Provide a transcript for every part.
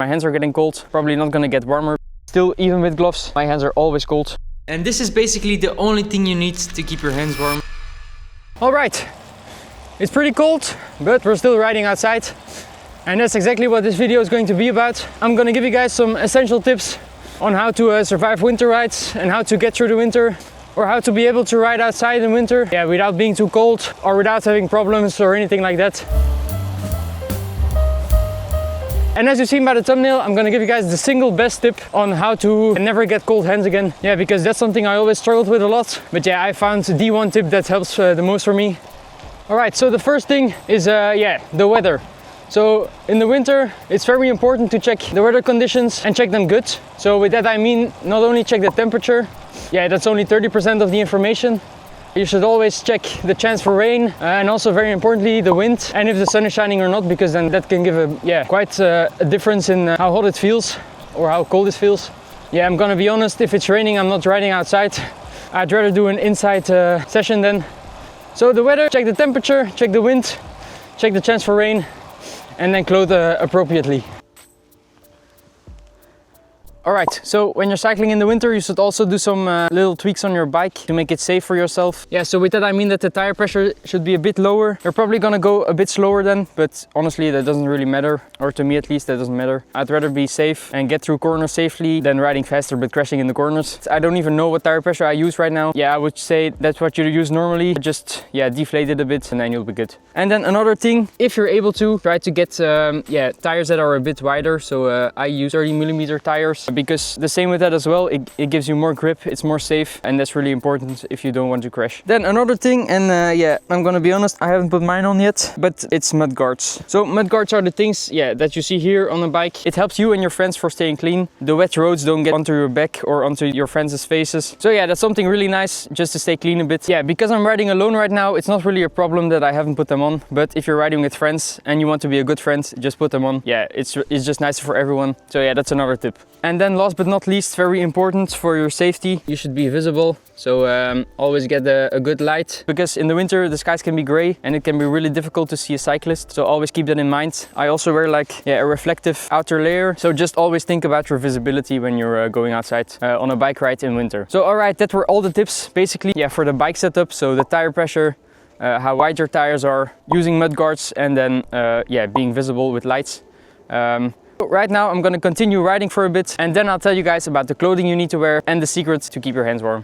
My hands are getting cold, probably not gonna get warmer. Still, even with gloves, my hands are always cold. And this is basically the only thing you need to keep your hands warm. All right, it's pretty cold, but we're still riding outside. And that's exactly what this video is going to be about. I'm gonna give you guys some essential tips on how to survive winter rides and how to get through the winter, or how to be able to ride outside in winter, yeah, without being too cold or without having problems or anything like that. And as you've seen by the thumbnail, I'm gonna give you guys the single best tip on how to never get cold hands again. Yeah, because that's something I always struggled with a lot. But yeah, I found the one tip that helps the most for me. All right, so the first thing is the weather. So in the winter, it's very important to check the weather conditions and check them good. So with that I mean not only check the temperature, yeah, that's only 30% of the information. You should always check the chance for rain and also very importantly the wind and if the sun is shining or not, because then that can give quite a difference in how hot it feels or how cold it feels. Yeah, I'm gonna be honest, if it's raining I'm not riding outside. I'd rather do an inside session then. So the weather, check the temperature, check the wind, check the chance for rain, and then clothe appropriately. Alright, so when you're cycling in the winter you should also do some little tweaks on your bike to make it safe for yourself. Yeah, so with that I mean that the tire pressure should be a bit lower. You're probably gonna go a bit slower then, but honestly that doesn't really matter, or to me at least that doesn't matter. I'd rather be safe and get through corners safely than riding faster but crashing in the corners. I don't even know what tire pressure I use right now. Yeah, I would say that's what you use normally. Just deflate it a bit and then you'll be good. And then another thing, if you're able to, try to get tires that are a bit wider. So I use 30mm tires, because the same with that as well, it gives you more grip, it's more safe, and that's really important if you don't want to crash. Then another thing, and I'm gonna be honest, I haven't put mine on yet, but it's mud guards. So mud guards are the things that you see here on the bike. It helps you and your friends for staying clean. The wet roads don't get onto your back or onto your friends' faces. So yeah, that's something really nice just to stay clean a bit. Yeah, because I'm riding alone right now, it's not really a problem that I haven't put them on, but if you're riding with friends and you want to be a good friend, just put them on. Yeah, it's just nicer for everyone. So yeah, that's another tip. And then last but not least, very important for your safety, you should be visible. So always get a good light, because in the winter the skies can be gray and it can be really difficult to see a cyclist. So always keep that in mind. I also wear a reflective outer layer. So just always think about your visibility when you're going outside on a bike ride in winter. So alright, that were all the tips basically for the bike setup. So the tire pressure, how wide your tires are, using mud guards, and then being visible with lights. Right now I'm gonna continue riding for a bit and then I'll tell you guys about the clothing you need to wear and the secrets to keep your hands warm.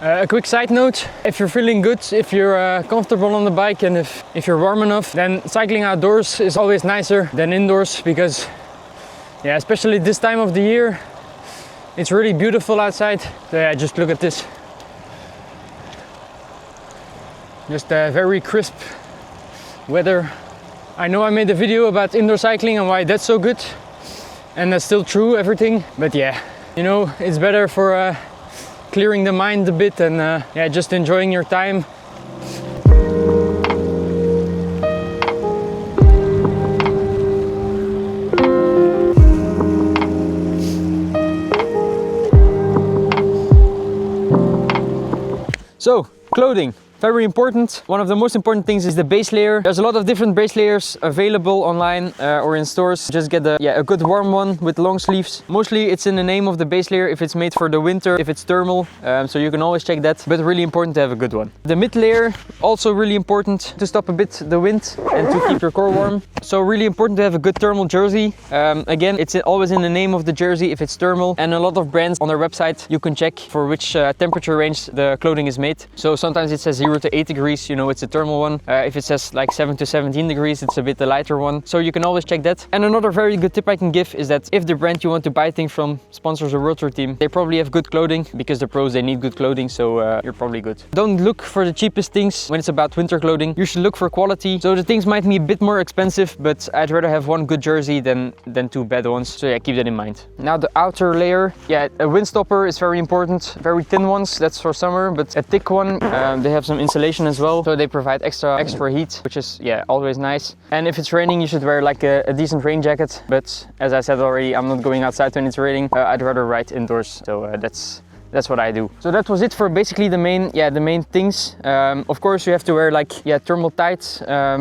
A quick side note, if you're feeling good, if you're comfortable on the bike and if you're warm enough, then cycling outdoors is always nicer than indoors, because especially this time of the year, it's really beautiful outside. So yeah, just look at this. Just very crisp weather. I know I made a video about indoor cycling and why that's so good, and that's still true, everything, but it's better for clearing the mind a bit and just enjoying your time. So, clothing. Very important. One of the most important things is the base layer. There's a lot of different base layers available online or in stores. Just get a good warm one with long sleeves. Mostly it's in the name of the base layer if it's made for the winter, if it's thermal. So you can always check that, but really important to have a good one. The mid layer, also really important to stop a bit the wind and to keep your core warm. So really important to have a good thermal jersey. Again, it's always in the name of the jersey if it's thermal, and a lot of brands on their website you can check for which temperature range the clothing is made. So sometimes it says 0 to 8 degrees, it's a thermal one. If it says like 7 to 17 degrees, it's a bit the lighter one. So you can always check that. And another very good tip I can give is that if the brand you want to buy things from sponsors a World Tour team, they probably have good clothing, because the pros, they need good clothing, so you're probably good. Don't look for the cheapest things when it's about winter clothing. You should look for quality. So the things might be a bit more expensive, but I'd rather have one good jersey than two bad ones. So yeah, keep that in mind. Now the outer layer, a wind stopper is very important. Very thin ones, that's for summer, but a thick one, they have some insulation as well, so they provide extra heat, which is always nice. And if it's raining, you should wear like a decent rain jacket, but as I said already, I'm not going outside when it's raining. I'd rather ride indoors, so that's that's what I do. So that was it for basically the main things. Of course, you have to wear like thermal tights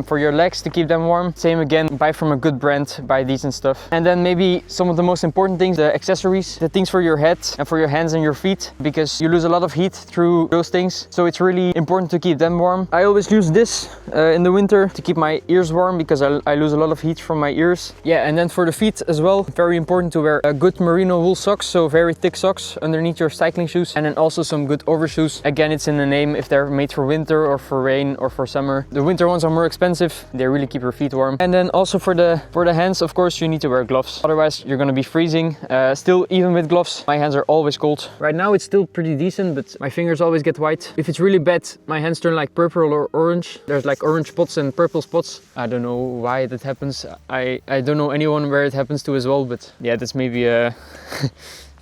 for your legs to keep them warm. Same again, buy from a good brand, buy decent stuff. And then maybe some of the most important things, the accessories, the things for your head and for your hands and your feet, because you lose a lot of heat through those things. So it's really important to keep them warm. I always use this in the winter to keep my ears warm, because I lose a lot of heat from my ears. Yeah, and then for the feet as well, very important to wear a good merino wool socks, so very thick socks underneath your cycling shoes, and then also some good overshoes. Again, it's in the name, if they're made for winter or for rain or for summer. The winter ones are more expensive, they really keep your feet warm. And then also for the hands, of course, you need to wear gloves, otherwise you're gonna be freezing. Still, even with gloves, my hands are always cold. Right now it's still pretty decent, but my fingers always get white. If it's really bad, my hands turn like purple or orange. There's like orange spots and purple spots. I don't know why that happens. I don't know anyone where it happens to as well, but yeah, that's maybe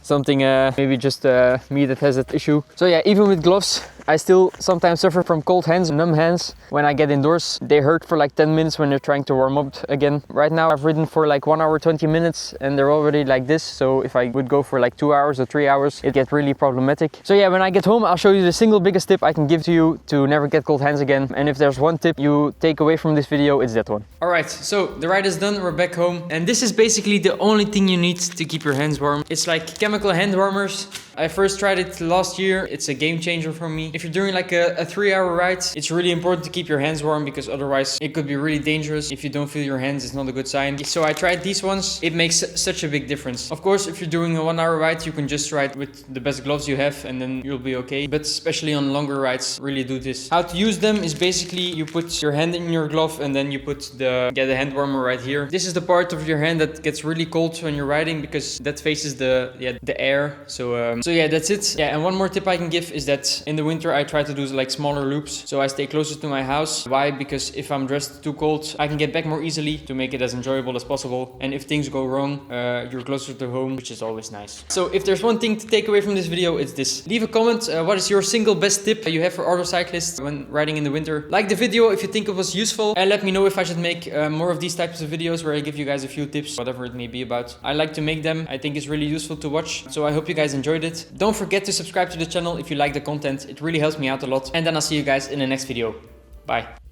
something, maybe just me that has that issue. So yeah, even with gloves, I still sometimes suffer from cold hands, numb hands. When I get indoors, they hurt for like 10 minutes when they're trying to warm up again. Right now I've ridden for like 1 hour 20 minutes and they're already like this. So if I would go for like 2 hours or 3 hours, it gets really problematic. So yeah, when I get home, I'll show you the single biggest tip I can give to you to never get cold hands again. And if there's one tip you take away from this video, it's that one. All right, so the ride is done, we're back home. And this is basically the only thing you need to keep your hands warm. It's like chemical hand warmers. I first tried it last year. It's a game changer for me. If you're doing like a 3-hour ride, it's really important to keep your hands warm, because otherwise it could be really dangerous. If you don't feel your hands, it's not a good sign. So I tried these ones. It makes such a big difference. Of course, if you're doing a 1-hour ride, you can just ride with the best gloves you have and then you'll be okay. But especially on longer rides, really do this. How to use them is basically you put your hand in your glove and then you put the hand warmer right here. This is the part of your hand that gets really cold when you're riding, because that faces the air. So yeah, that's it. Yeah, and one more tip I can give is that in the winter I try to do like smaller loops, so I stay closer to my house. Why? Because if I'm dressed too cold, I can get back more easily to make it as enjoyable as possible. And if things go wrong, you're closer to home, which is always nice. So if there's one thing to take away from this video, it's this. Leave a comment. What is your single best tip you have for other cyclists when riding in the winter? Like the video if you think it was useful, and let me know if I should make more of these types of videos where I give you guys a few tips, whatever it may be about. I like to make them. I think it's really useful to watch, so I hope you guys enjoyed it. Don't forget to subscribe to the channel if you like the content. It really helps me out a lot. And then I'll see you guys in the next video. Bye.